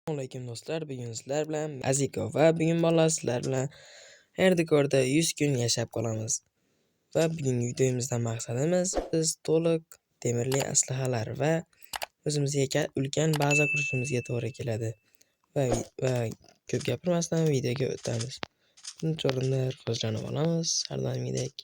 Assalomu alaykum do'stlar, bugun sizlar bilan Aziko va bugun bolalar sizlar bilan Herdikorda 100 kun yashab qolamiz. Va bugungi videomizdan maqsadimiz biz to'liq temirli aslahalar va o'zimizga ulkan baza qurishimizga to'g'ri keladi. Va ko'p gapirmasdan videoga o'tamiz. Buncha o'rinda rivojlanib olamiz har doimgidek.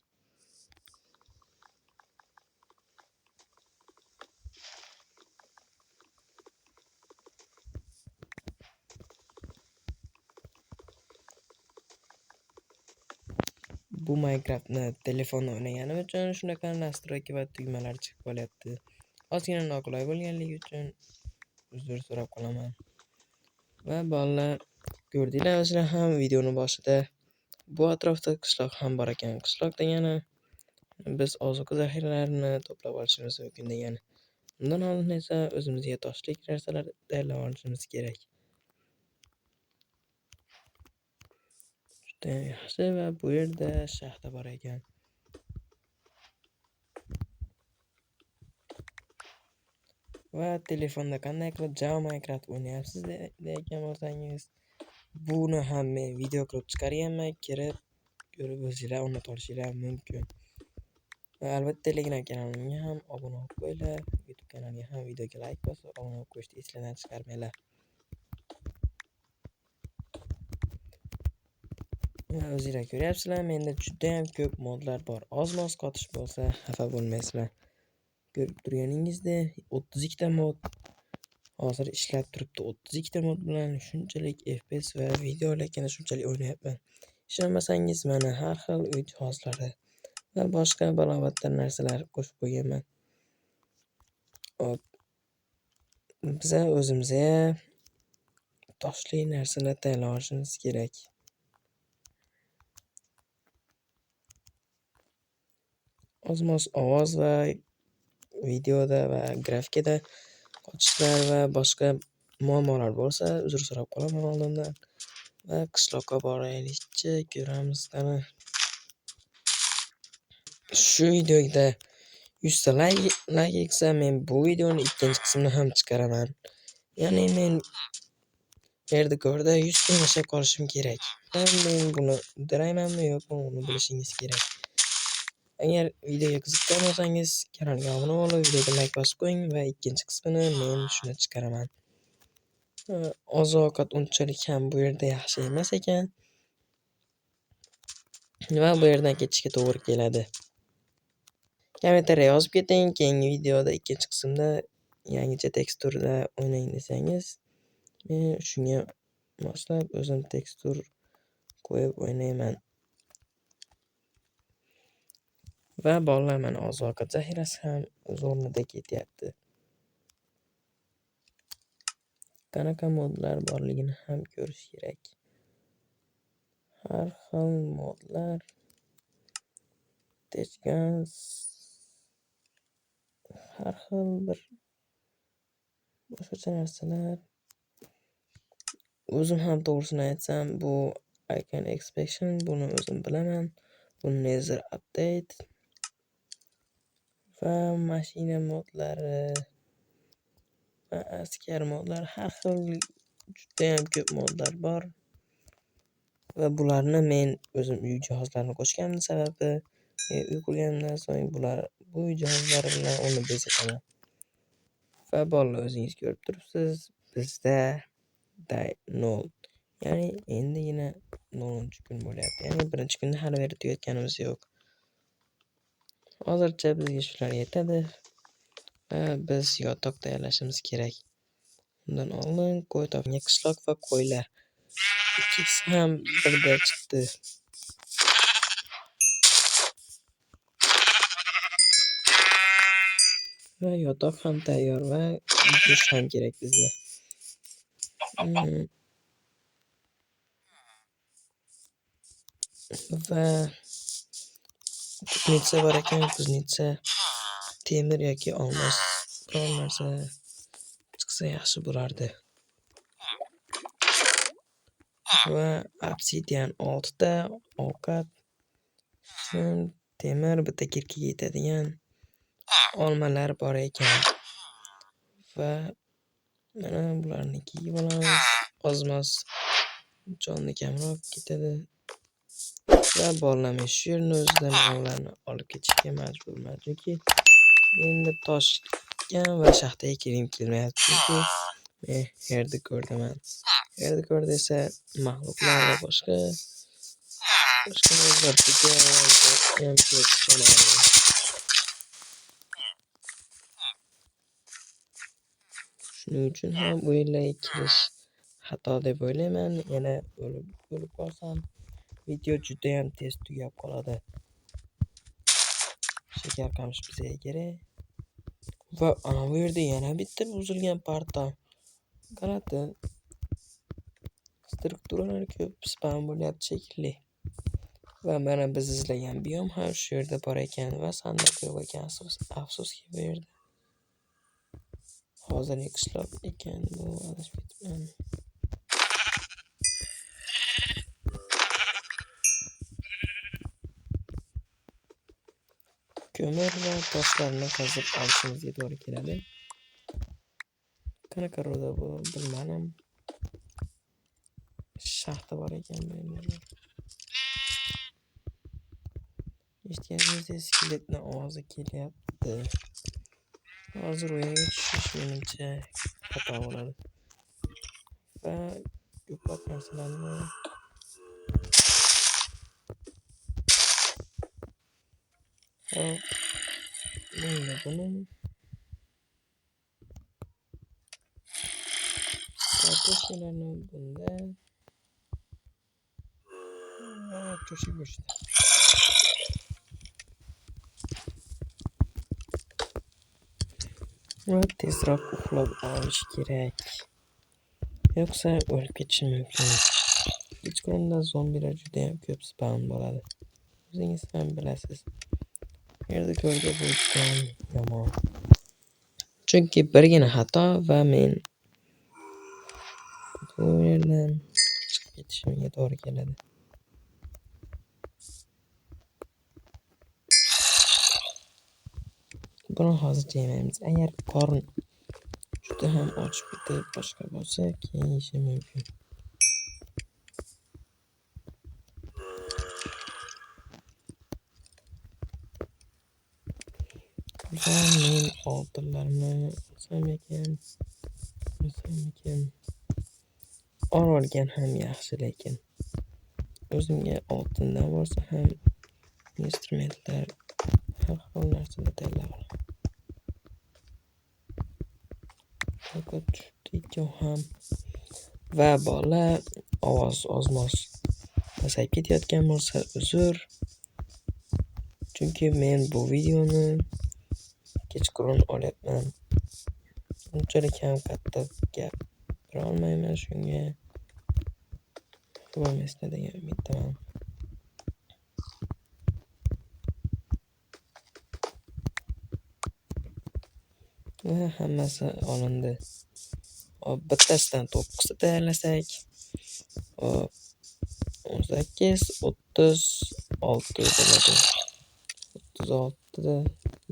Bu Minecraftni telefonda o'ynaganim uchun shunaqa nastroyka va tugmalar chiqib qolyapti. Ozgina noqulay bo'lganligi uchun uzr so'rab qolaman. Va bolalar ko'rdinglar o'zinglar ham videoni boshida bu atrofda qishloq ham bor ekan. Qishloq degani biz ozuqa zaxiralarini to'plab olishimiz mumkin degani. Undan oldin esa o'zimizga toshlik narsalar tayyorlab olishimiz kerak. Juda yaxshi va bu yerda shaxta bor ekan. Va telefonda qanday qilib Java Minecraft o'ynayapsiz degan bo'lsangiz, buni ham men video qilib chiqarganman, kirib ko'rib o'zinglar o'rnatib olishingiz mumkin. Va albatta Telegram kanalimga ham obuna bo'lib qo'yinglar, YouTube kanaliga ham videoga like bosib obuna bo'lib qo'yishni esinglardan chiqarmanglar. Va o'zinglar ko'ryapsizlar, menda juda ham ko'p modlar bor. Oz-moz qotish bo'lsa, xafa bo'lmaysizlar. Ko'rib turganingizdek 32 ta mod hozir ishlab turibdi. 32 ta mod bilan shunchalik FPS va videolarni shunchalik o'ynayapman. Ishonmasangiz mana har xil uy jihozlari va boshqa balobatlar narsalar qo'shib qo'yganman. Biza o'zimizga toshli narsalar tayyorlab olishimiz kerak. Oz-moz ovoz va videoda va grafikada qochishlar va boshqa muammolar bo'lsa uzr so'rab qolaman oldindan. Va qishloqqa boraylikchi, ko'ramiz qani. Shu videoda 100 ta like eksa men bu videoni ikkinchi qismini ham chiqaraman. Ya'ni men Herdikorda 100 kun yashab qolishim kerak. Men buni uddalaymанmi yo'qmi uni bilishingiz kerak. Agar videoga qiziqqan bo'lsangiz, kanalga obuna bo'lib, videoga like bosib qo'ying va ikkinchi qismini men shuni chiqaraman. Oziq-ovqat unchalik ham bu yerda yaxshi emas ekan. Va bu yerdan ketishga to'g'ri keladi. Kommentariyga yozib keting, keyingi videoda ikkinchi qismda yangicha teksturda o'ynang desangiz, men shunga moslab o'zim tekstur qo'yib o'ynayman. Va bolalar mana oziq-ovqat zaxirasi ham o'z o'rnida ketyapti. Qanaqa modlar borligini ham ko'rish kerak. Har xil modlar Techguns har xil bir boshqacha narsalar. O'zim ham to'g'risini aytsam, bu Icon Expansion buni o'zim bilaman. Bu Nether update va mashina modlari va askar modlari har xil juda ham ko'p modlar bor. Va bularni men o'zim uy jihozlarini qo'shganim sababi uy qurgandan so'ng bu uy jihozlari bilan uni bezataman. Va bolalar o'zingiz ko'rib turibsiz, bizda day 0. Ya'ni endigina 0-kun bo'lyapti. Ya'ni birinchi kunni hali beri tugatganimiz yo'q. Hozircha bizga shular yetadi. Va biz yotoq tayyorlashimiz kerak. Undan oldin qo'y topgan qishloq va qo'ylar ikkisi ham birga chiqdi. Va yotoq ham tayyor va dush ham kerak bizga. Va kuznitsa bor ekan, kuznitsa temir yoki olmos biror narsa chiqsa yaxshi bo'lardi. Va obsidian 6 ta ovqat, temir bitta kirkiga yetadigan olmalar bor ekan. Va mana bularni kiyib olamiz. ozmoz jonni kamroq ketadi va bolalar shu yerni o'zida men ularni olib ketishga majburman, chunki endi Toshkent va shaxtaga kelgim kelmayapti, chunki men Herdikordaman. Herdikorda esa maxluqlar va boshqa narsalar judayam ko'p sanaladi. Shuning uchun ham bu yerlarga kelish xato deb o'ylayman. Yana o'lib qolsam, video judayam tez tugab qoladi. Shakar qamish bizga kerak. Va ana bu yerda yana bitta buzilgan parta. Qaradi. Strukturalar ko'p spam bo'lyapti shekilli. Va mana biz izlagan biom ham shu yerda bor ekan va sandiq yo'q ekan. Afsuski bu yerda. Hozirgi qishloq ekan bu, adashib ketibman. Ko'mir va toshlarni qazib olishimizga to'g'ri keladi. Qanaqa ruda bu bilmadim. Shaxta bor ekan bu yerda. Eshitganingizda skeletni ovozi kelyapti. Hozir o'yinga tushish menimcha xato bo'ladi. Va ko'plab narsalarni buni kartoshkalarni bunda cho'chib go'shti. Va tezroq uxlab olish kerak. Yo'qsa o'lib ketishim mumkin. Kechqurunda zombilar juda ham ko'p spawn bo'ladi. O'zingiz ham bilasiz. Herdikorda bu juda yomon. Chunki birgina xato va men bu yerdan chiqib ketishimga to'g'ri keladi. Buni hozircha yemaymiz. Agar qorin juda ham ochib ketib boshqa bo'lsa, keyin yeyishim mumkin. Va men oltinlarni olsam ekan. Olgan ham yaxshi, lekin o'zimga oltindan bo'lsa ham instrumentlar har xil narsalar tayyorlab olaman. Faqat tushdi ham. Va bola ovoz ozmoz pasayib ketayotgan bo'lsa uzr. Chunki men bu videoni kechqurun olyapman. Unchalik ham katta gapira olmayman shunga. Bo'lmasdi degan umiddaman. Va hammasi olindi. Bittasidan 9 ta tayyorlasak, 18, 36 bo'ladi. 36 da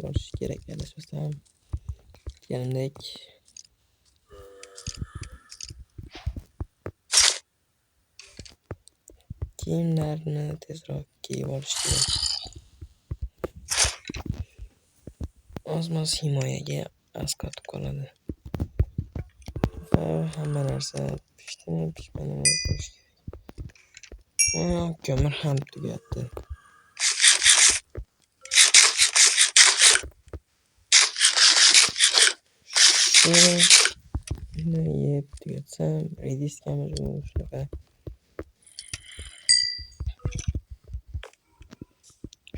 bo'lishi kerak adashmasam. Aytganimdek kiyimlarni tezroq kiyib olish kerak. Ozmoz himoyaga asqotib qoladi. Va hamma narsa pishmanini qo'yish kerak. Ko'mir ham tugadi. Shuni yeb tugatsam, rediskamiz shunaqa.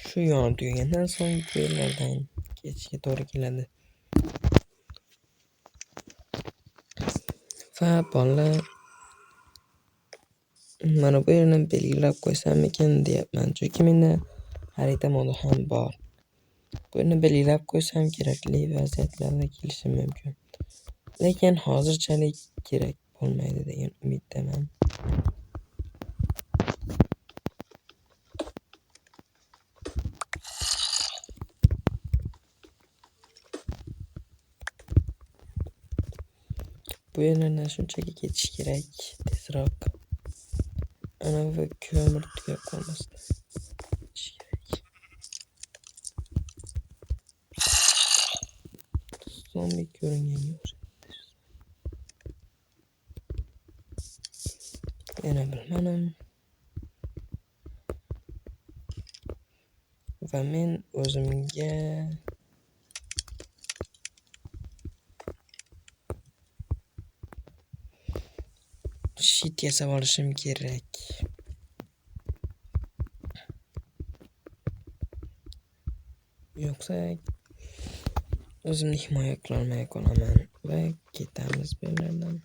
Shu yonib tugagandan so'ng bu yerlardan ketishga to'g'ri keladi. Va bolalar mana bu yerni belgilab qo'ysam ekan deyapman, chunki menda xarita modi ham bor. Bu yerni belgilab qo'ysam kerakli vaziyatlarga kelishim mumkin. Lekin hozirchalik kerak bo'lmaydi degan umiddaman. Bu yerlardan shunchaki ketish kerak tezroq. Ana va ko'mir tugab qolmasdan ketish kerak. Zombi ko'ringanga o'xshaydi. Yana bilmadim. Va men o'zimga shit yasab olishim kerak. Yo'qsa o'zimni himoya qila olmay qolaman va ketamiz bu yerlardan.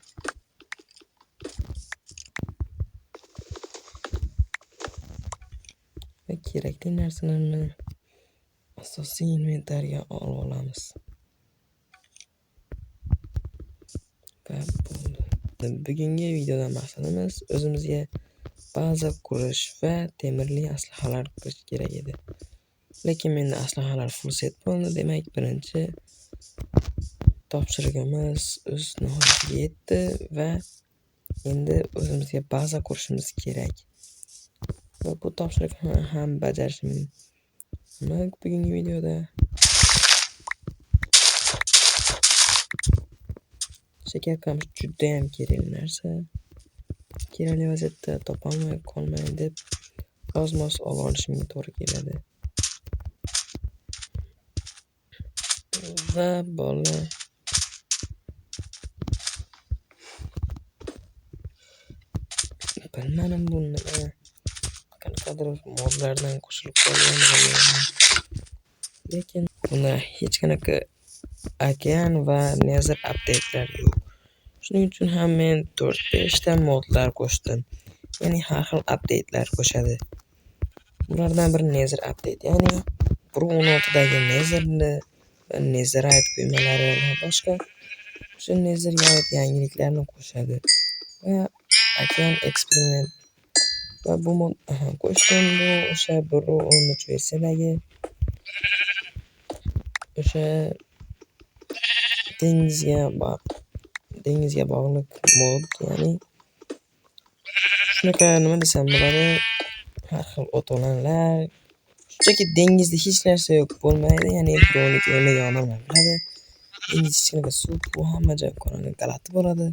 Va kerakli narsalarni asosiy inventariga olib olamiz. Va bo'ldi. Bugungi videodan maqsadimiz o'zimizga baza qurish va temirli aslahalar qilish kerak edi. Lekin menda aslahalar full set bo'ldi. Demak, birinchi topshirigimiz o'z nihoyasiga yetdi va endi o'zimizga baza qurishimiz kerak. Va bu topshiriqni ham bajarishimiz bugungi videoda. Shakar qamish juda ham kerakli narsa. Kerakli vaziyatda topolmay qolmay deb oz-moz olib olishimga to'g'ri keladi. Va bolalar bilmadim bu nima. Qanaqadir modlardan qo'shilib qolgan. Lekin bunda hech qanaqa okean va nether update'lar yo'q. Shuning uchun ham men 4-5 ta modlar qo'shdim. Ya'ni har xil update'lar qo'shadi. Bulardan biri nether update, ya'ni 1.16 dagi netherni va netherite quymalari va boshqa o'sha netherga oid yangiliklarni qo'shadi. Va okean experiment va bu mod qo'shdim. Bu o'sha 1.13 versiyadagi o'sha dengizga bog'liq mod, ya'ni shunaqa nima desam bo'ladi, har xil o'to'lanlar, shunchaki dengizda hech narsa yo'q bo'lmaydi, ya'ni birovniki o'rniga yonilmaydi. Dengiz hech qanaqa suv, bu hamma joy qorong'i g'alati bo'ladi.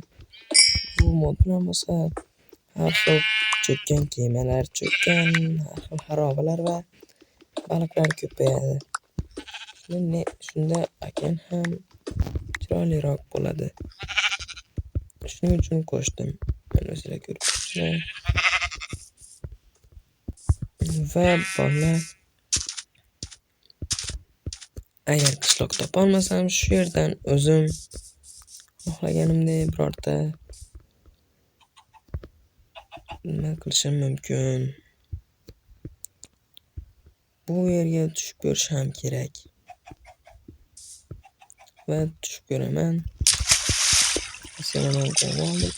Bu mod bilan bo'lsa har xil cho'kkan kemalar, cho'kkan har xil xarobalar va baliqlar ko'payadi. Shunda okean ham chiroyliroq bo'ladi. Shuning uchun qo'shdim. Mana sizlar ko'rib turibsizlar. Va bolalar, agar qishloq topolmasam, shu yerdan o'zim xohlaganimdek birorta nima qilishim mumkin. Bu yerga tushib ko'rish ham kerak. Va tushib ko'raman. Masalan, qoldik.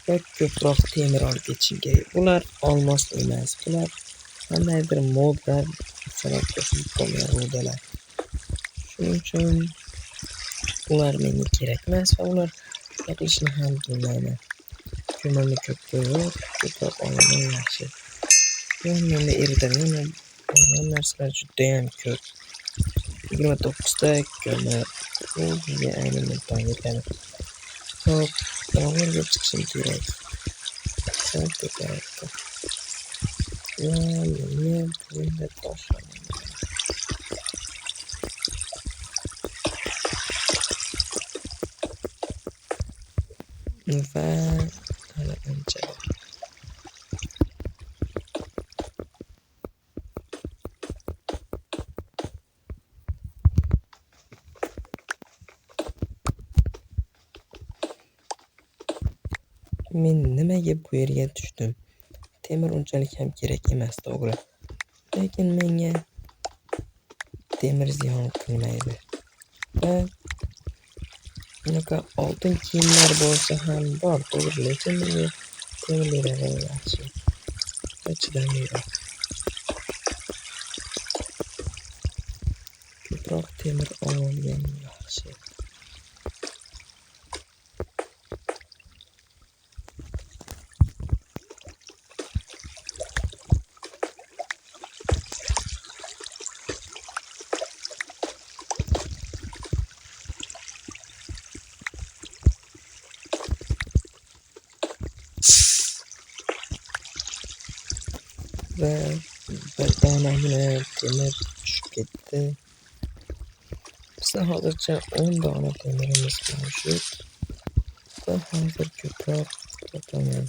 Va ko'proq temir olib ketishim kerak. Bular olmos emas, bular qandaydir modlar sabab qo'shilib qolgan rudalar. Shuning uchun ular menga kerak emas va ular yoqishini ham bilmayman. Ko'mirni ko'p qo'yib, ko'proq olgan yaxshi. Menda eritadigan narsalar juda ham ko'p. 29 ta ko'mir. Bu bizga aynan yetadi. Hop, bog'larga chiqishim kerak. Sal ko'payapti. Va menga bu yerda tosh va hali ancha bor. Men nimaga bu yerga tushdim? Temir unchalik ham kerak emas, to'g'ri. Lekin menga temir ziyon qilmaydi. Va bunaqa oltin kiyimlar bo'lsa ham bor, to'g'ri, lekin menga temirlari yaxshi. Va chidamliroq. Ko'proq temir olgan yaxshi. va bir donagina temir tushib ketdi. Bizda hozircha 10 dona temirimiz mavjud va hozir ko'proq topaman.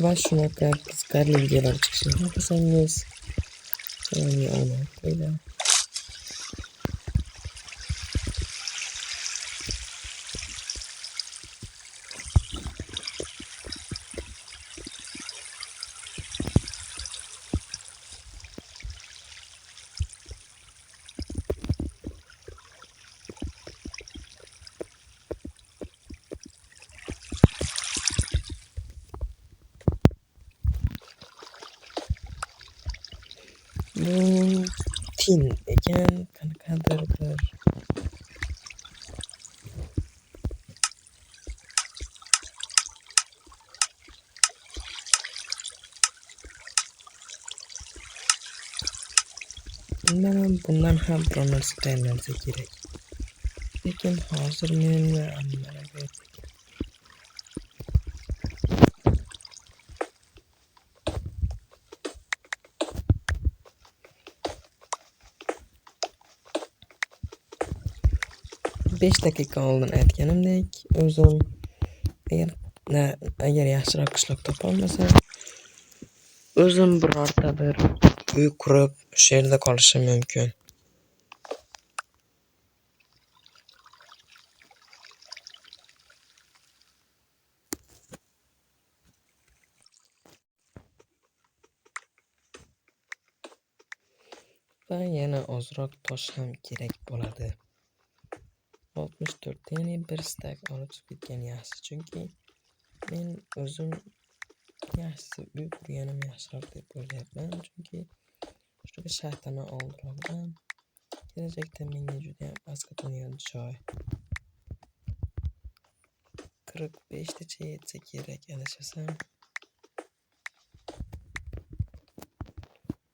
Va shunaqa qiziqarli videolar chiqishini xohlasangiz kanalga obuna bo'linglar. Bu tin ekan, qanaqadir bir bilmadim, bundan ham biror narsa tayyorlansa kerak. Lekin hozir men nimalarga 5 daqiqa oldin aytganimdek, o'zim agar yaxshiroq qishloq topolmasam, o'zim birorta bir uy qurib, o'sha yerda qolishim mumkin. Va yana ozroq tosh ham kerak bo'ladi. 64 ya'ni bir stak olib chiqib ketgan yaxshi, chunki men o'zim yaxshisi uy qurganim yaxshiroq deb o'ylayapman, chunki shunaqa shaxtani oldiroqdan kelajakda menga juda ham asqotadigan joy. 45 tacha yetsa kerak adashmasam.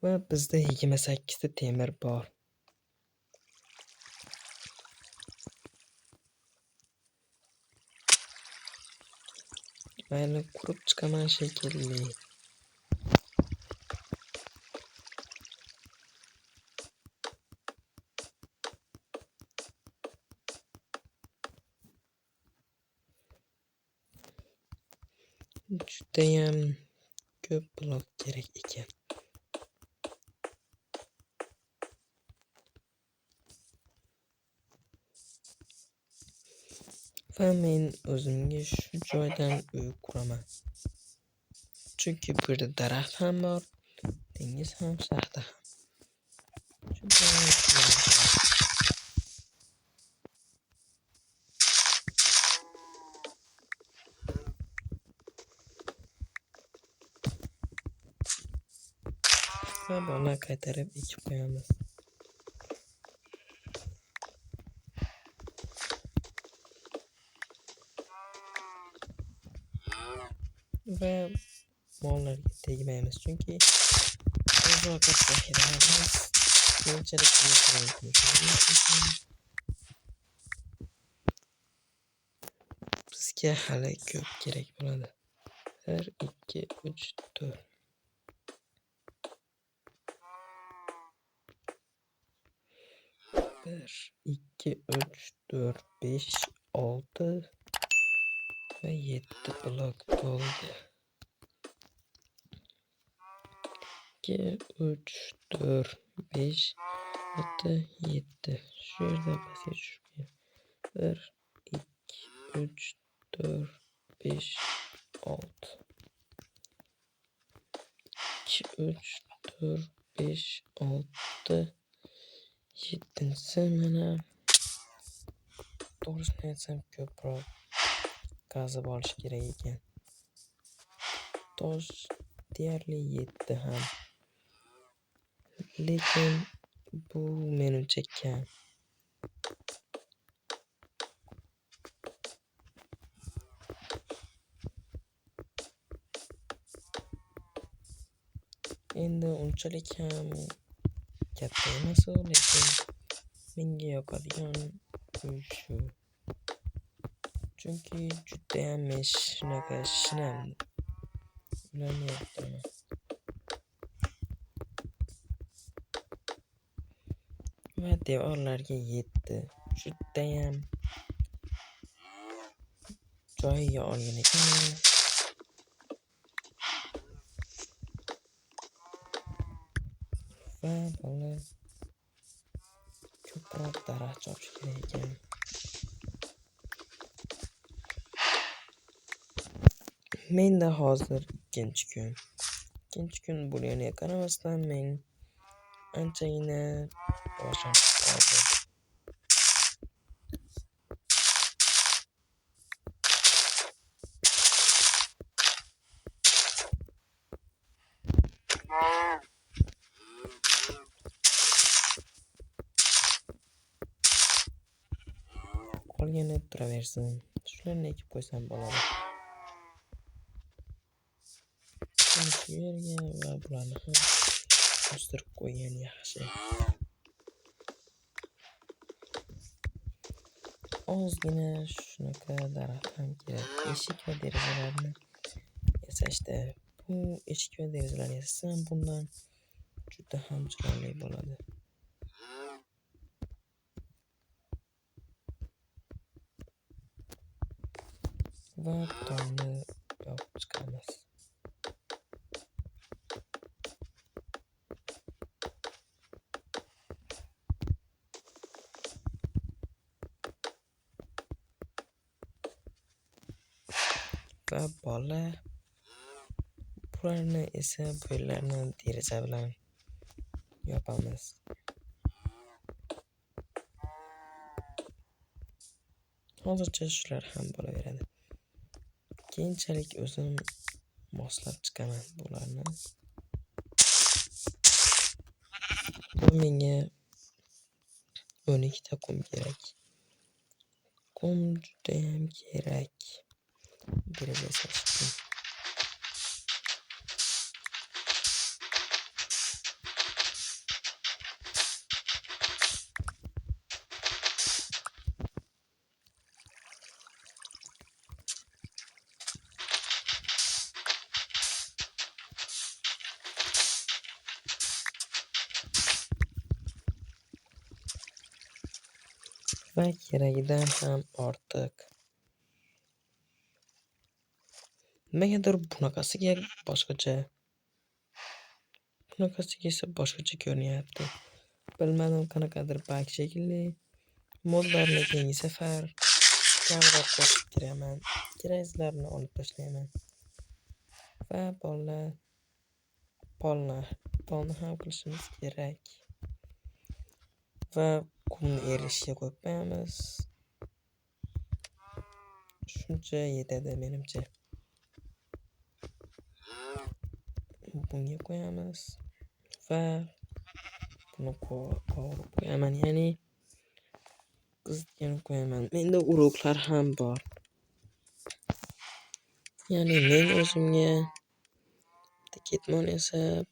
Va bizda 28 ta temir bor. Mayli, qurib chiqaman shekilli. Judayam ko'p blok kerak ekan. Va men o'zimga shu joydan uy quraman. Chunki bu yerda daraxt ham bor, dengiz ham, shaxta ham. Va buni qaytarib ekib qo'yamiz. Va mollarga tegmaymiz, chunki oziq-ovqat zaxiralarimiz keyinchalik bizga hali ko'p kerak bo'ladi. 1 2 3 4 1 2 3 4 5 6 va 7 blok bo'ldi. 2 3 4 5 6 7 shu yerda pastga tushib 1 2 3 4 5 6 2 3 4 5 6 7-si mana to'g'risini aytsam ko'proq qazib olish kerak ekan. Tosh deyarli 7 ham. Lekin bu menimcha kam. Endi unchalik ham katta emas, lekin menga yoqadigan uy shu. Chunki judayam men shunaqa shinam ularni yoqtiraman. Va devorlarga yetdi. Judayam joyiga olgan ekan. Va bola ko'proq daraxt chopish kerak ekan. Menda hozir ikkinchi kun bo'lganiga qaramasdan men anchagina boshim qoldi. Qolgani turaversin. Shularni ekib qo'ysam bo'ladi. Shu yerga va bularni ham o'stirib qo'ygan yaxshi. Ozgina shunaqa daraxt ham kerak. Eshik va derazalarni yasashda. Bu eshik va derazalar yasasam bundan juda ham chiroyli bo'ladi. Va tomni yopib chiqamiz. Va bola bularni esa bo'ylarni deraza bilan yopamiz. Hozircha shular ham bo'laveradi. Keyinchalik o'zim moslab chiqaman bularni. Bu menga 12 ta qum kerak. Qum juda ham kerak. Deraza yasash uchun. Va keragidan ham ortiq. Nimagadir bunaqasiga esa boshqacha ko'rinyapti. Bilmadim, qanaqadir bug shekilli. Modlarni keyingi safar kamroq qo'shib kiraman. Keraklilarini olib tashlayman. Va polni ham qilishimiz kerak. Va qumni erishga qo'yib qo'yamiz. Shuncha yetadi menimcha. Bunga qo'yamiz va buni qovurib qo'yaman, ya'ni qizitgan qo'yaman. Menda urug'lar ham bor. Ya'ni men o'zimga ketmon yasab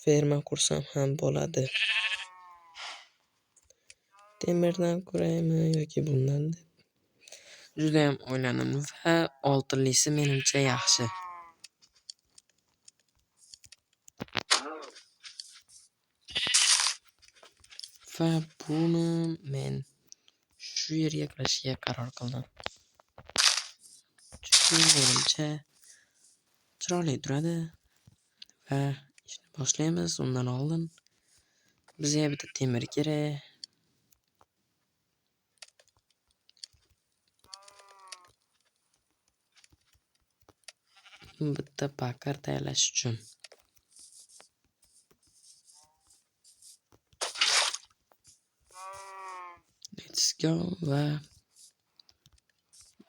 ferma qursam ham bo'ladi. Temirdan ko'raymi yoki bundan deb juda ham o'yladim va oltinlisi menimcha yaxshi. Va buni men shu yerga qilishga qaror qildim. Chunki menimcha chiroyli turadi va ishni boshlaymiz. Undan oldin bizga bitta temir kerak. Bitta bakar tayyorlash uchun. Let's go va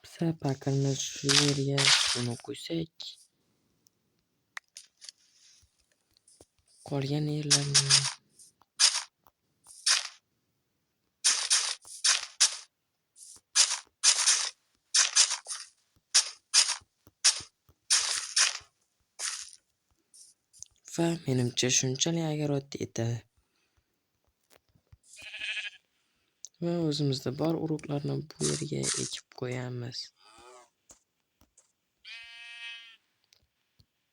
bitta bakarni shu yerga buni qo'ysak, qolgan yerlarni va menimcha shunchalik agar oddiy yetadi. va o'zimizda bor urug'larni bu yerga ekib qo'yamiz.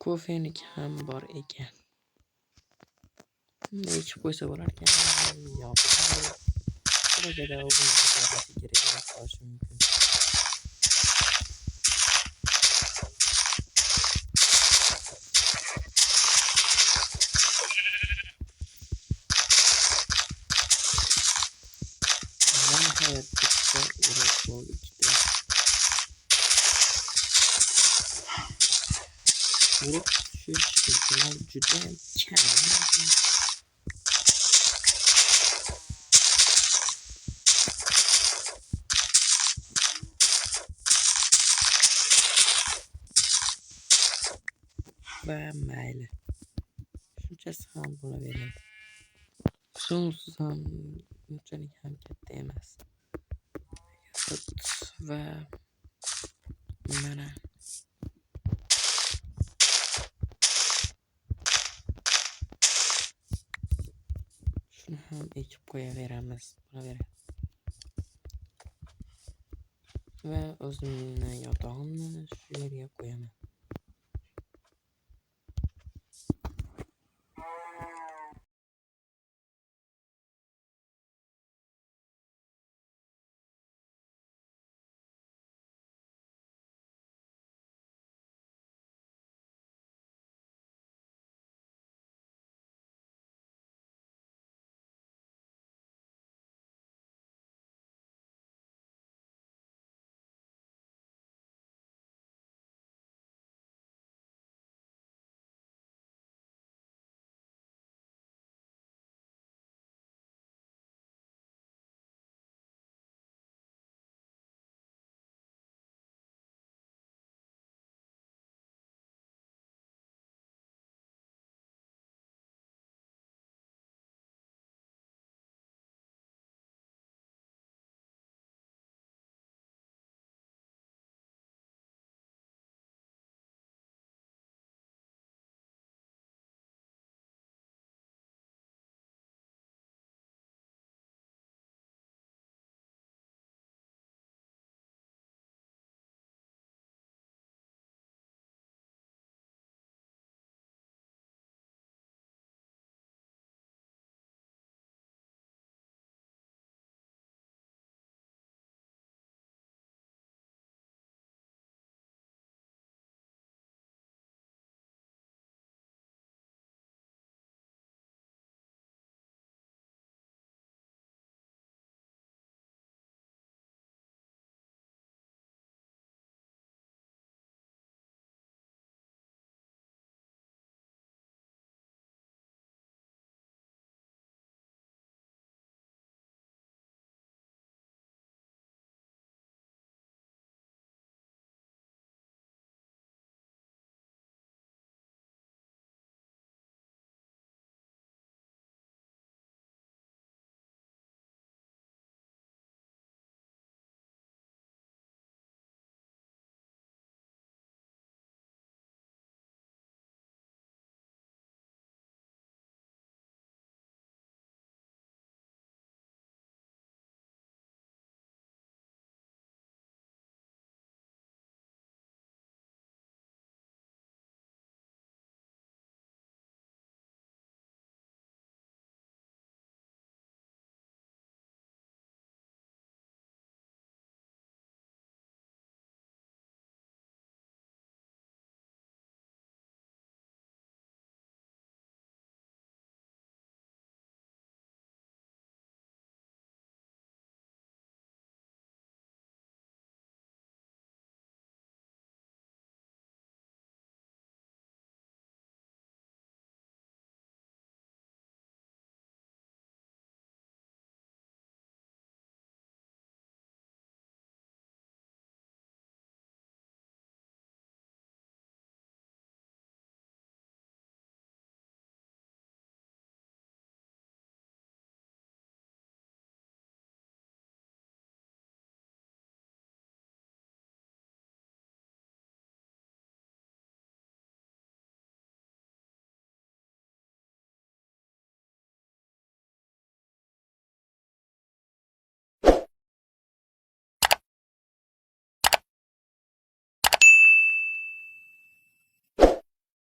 Kofeniki ham bor ekan. Ekib qo'ysa bo'larkan. Yopib darajada o'zimizga kerak emas bo'lishi mumkin. Nihoyat bitta urug' bo'ldi, ikkita. Urug' tushish ehtimol juda kam. Va mayli. Shunchasi ham bo'laveradi. Shunsiz ham unchalik ham katta emas. Va mana shuni ham ekib qo'yaveramiz. Bo'laveradi. Va o'zimni yotog'imni shu yerga qo'yaman.